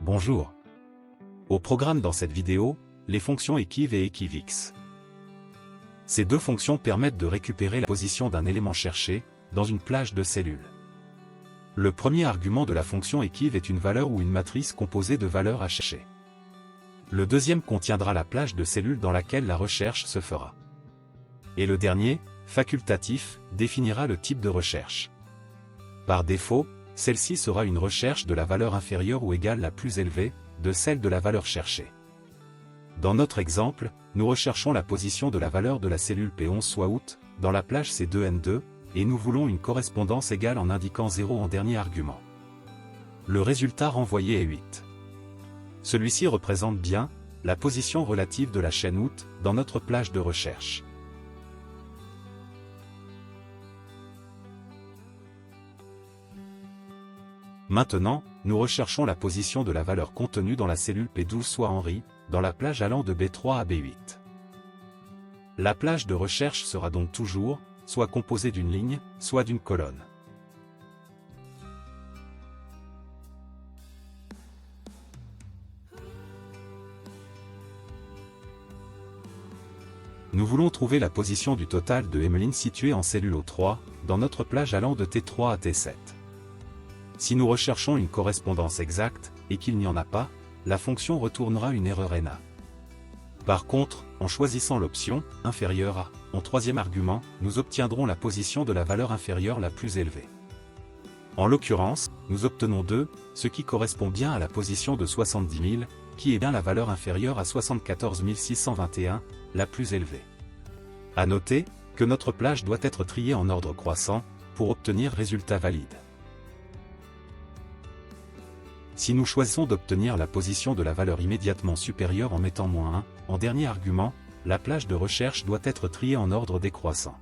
Bonjour. Au programme dans cette vidéo, les fonctions equiv et equivx. Ces deux fonctions permettent de récupérer la position d'un élément cherché, dans une plage de cellules. Le premier argument de la fonction equiv est une valeur ou une matrice composée de valeurs à chercher. Le deuxième contiendra la plage de cellules dans laquelle la recherche se fera. Et le dernier, facultatif, définira le type de recherche. Par défaut, celle-ci sera une recherche de la valeur inférieure ou égale la plus élevée, de celle de la valeur cherchée. Dans notre exemple, nous recherchons la position de la valeur de la cellule P11 soit out, dans la plage C2N2, et nous voulons une correspondance égale en indiquant 0 en dernier argument. Le résultat renvoyé est 8. Celui-ci représente bien la position relative de la chaîne out dans notre plage de recherche. Maintenant, nous recherchons la position de la valeur contenue dans la cellule P12 soit Henri, dans la plage allant de B3 à B8. La plage de recherche sera donc toujours, soit composée d'une ligne, soit d'une colonne. Nous voulons trouver la position du total de Emmeline située en cellule O3, dans notre plage allant de T3 à T7. Si nous recherchons une correspondance exacte, et qu'il n'y en a pas, la fonction retournera une erreur NA. Par contre, en choisissant l'option « inférieure à » en troisième argument, nous obtiendrons la position de la valeur inférieure la plus élevée. En l'occurrence, nous obtenons 2, ce qui correspond bien à la position de 70 000, qui est bien la valeur inférieure à 74 621, la plus élevée. À noter que notre plage doit être triée en ordre croissant, pour obtenir résultat valide. Si nous choisissons d'obtenir la position de la valeur immédiatement supérieure en mettant -1, en dernier argument, la plage de recherche doit être triée en ordre décroissant.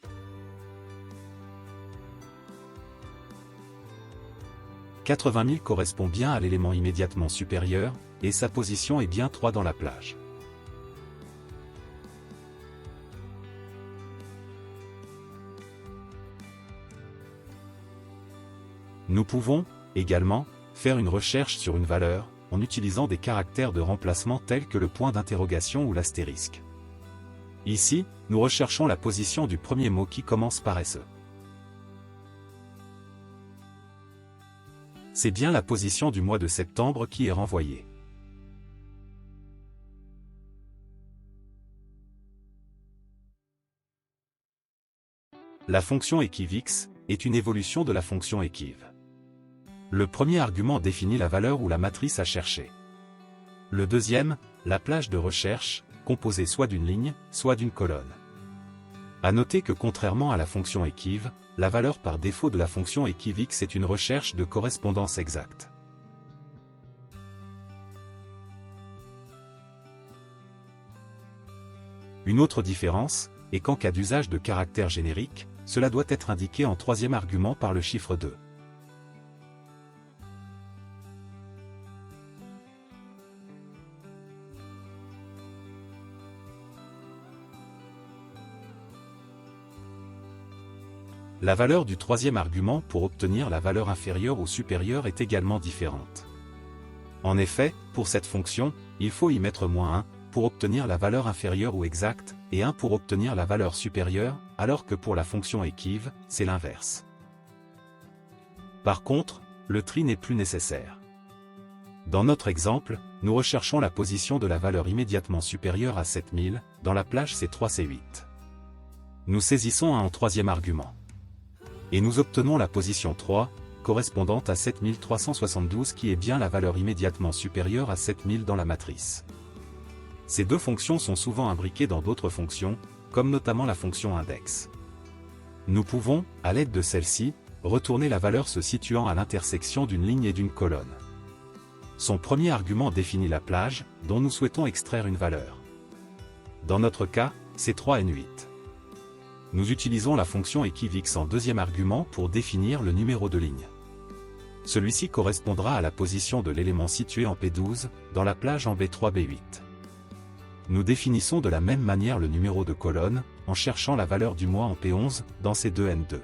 « 80 000 correspond bien à l'élément immédiatement supérieur, et sa position est bien 3 dans la plage. Nous pouvons, également, faire une recherche sur une valeur, en utilisant des caractères de remplacement tels que le point d'interrogation ou l'astérisque. Ici, nous recherchons la position du premier mot qui commence par SE. C'est bien la position du mois de septembre qui est renvoyée. La fonction equivx est une évolution de la fonction equiv. Le premier argument définit la valeur ou la matrice à chercher. Le deuxième, la plage de recherche, composée soit d'une ligne, soit d'une colonne. À noter que contrairement à la fonction equiv, la valeur par défaut de la fonction equivx est une recherche de correspondance exacte. Une autre différence est qu'en cas d'usage de caractères génériques, cela doit être indiqué en troisième argument par le chiffre 2. La valeur du troisième argument pour obtenir la valeur inférieure ou supérieure est également différente. En effet, pour cette fonction, il faut y mettre -1 pour obtenir la valeur inférieure ou exacte, et 1 pour obtenir la valeur supérieure, alors que pour la fonction equiv, c'est l'inverse. Par contre, le tri n'est plus nécessaire. Dans notre exemple, nous recherchons la position de la valeur immédiatement supérieure à 7000, dans la plage C3-C8. Nous saisissons 1 en troisième argument. Et nous obtenons la position 3, correspondant à 7372 qui est bien la valeur immédiatement supérieure à 7000 dans la matrice. Ces deux fonctions sont souvent imbriquées dans d'autres fonctions, comme notamment la fonction index. Nous pouvons, à l'aide de celle-ci, retourner la valeur se situant à l'intersection d'une ligne et d'une colonne. Son premier argument définit la plage, dont nous souhaitons extraire une valeur. Dans notre cas, c'est 3N8. Nous utilisons la fonction equivx en deuxième argument pour définir le numéro de ligne. Celui-ci correspondra à la position de l'élément situé en P12, dans la plage en B3-B8. Nous définissons de la même manière le numéro de colonne, en cherchant la valeur du mois en P11, dans C2N2.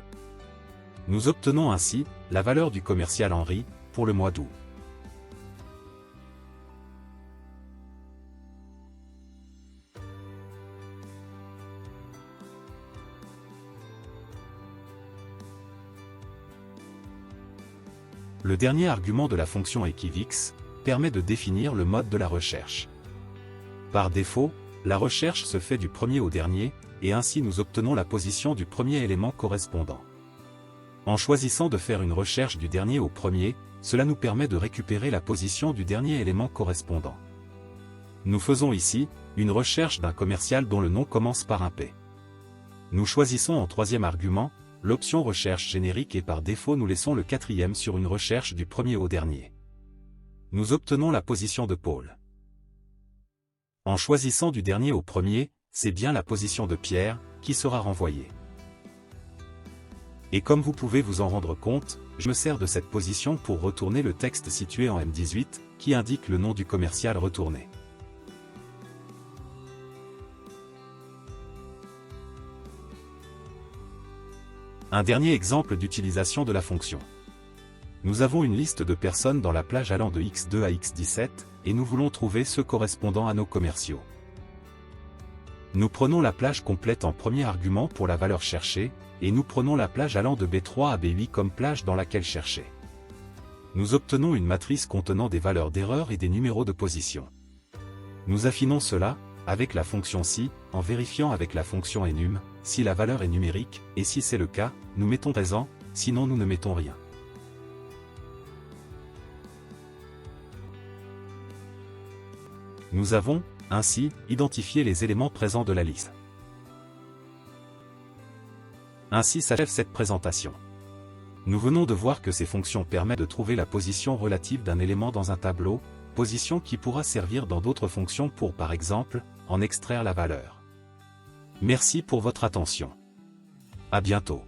Nous obtenons ainsi la valeur du commercial Henri pour le mois d'août. Le dernier argument de la fonction equivix permet de définir le mode de la recherche. Par défaut, la recherche se fait du premier au dernier, et ainsi nous obtenons la position du premier élément correspondant. En choisissant de faire une recherche du dernier au premier, cela nous permet de récupérer la position du dernier élément correspondant. Nous faisons ici une recherche d'un commercial dont le nom commence par un P. Nous choisissons en troisième argument l'option recherche générique et par défaut nous laissons le quatrième sur une recherche du premier au dernier. Nous obtenons la position de Paul. En choisissant du dernier au premier, c'est bien la position de Pierre qui sera renvoyée. Et comme vous pouvez vous en rendre compte, je me sers de cette position pour retourner le texte situé en M18, qui indique le nom du commercial retourné. Un dernier exemple d'utilisation de la fonction. Nous avons une liste de personnes dans la plage allant de X2 à X17, et nous voulons trouver ceux correspondant à nos commerciaux. Nous prenons la plage complète en premier argument pour la valeur cherchée, et nous prenons la plage allant de B3 à B8 comme plage dans laquelle chercher. Nous obtenons une matrice contenant des valeurs d'erreur et des numéros de position. Nous affinons cela avec la fonction si, en vérifiant avec la fonction enum, si la valeur est numérique, et si c'est le cas, nous mettons présent, sinon nous ne mettons rien. Nous avons, ainsi, identifié les éléments présents de la liste. Ainsi s'achève cette présentation. Nous venons de voir que ces fonctions permettent de trouver la position relative d'un élément dans un tableau, position qui pourra servir dans d'autres fonctions pour par exemple, en extraire la valeur. Merci pour votre attention. À bientôt.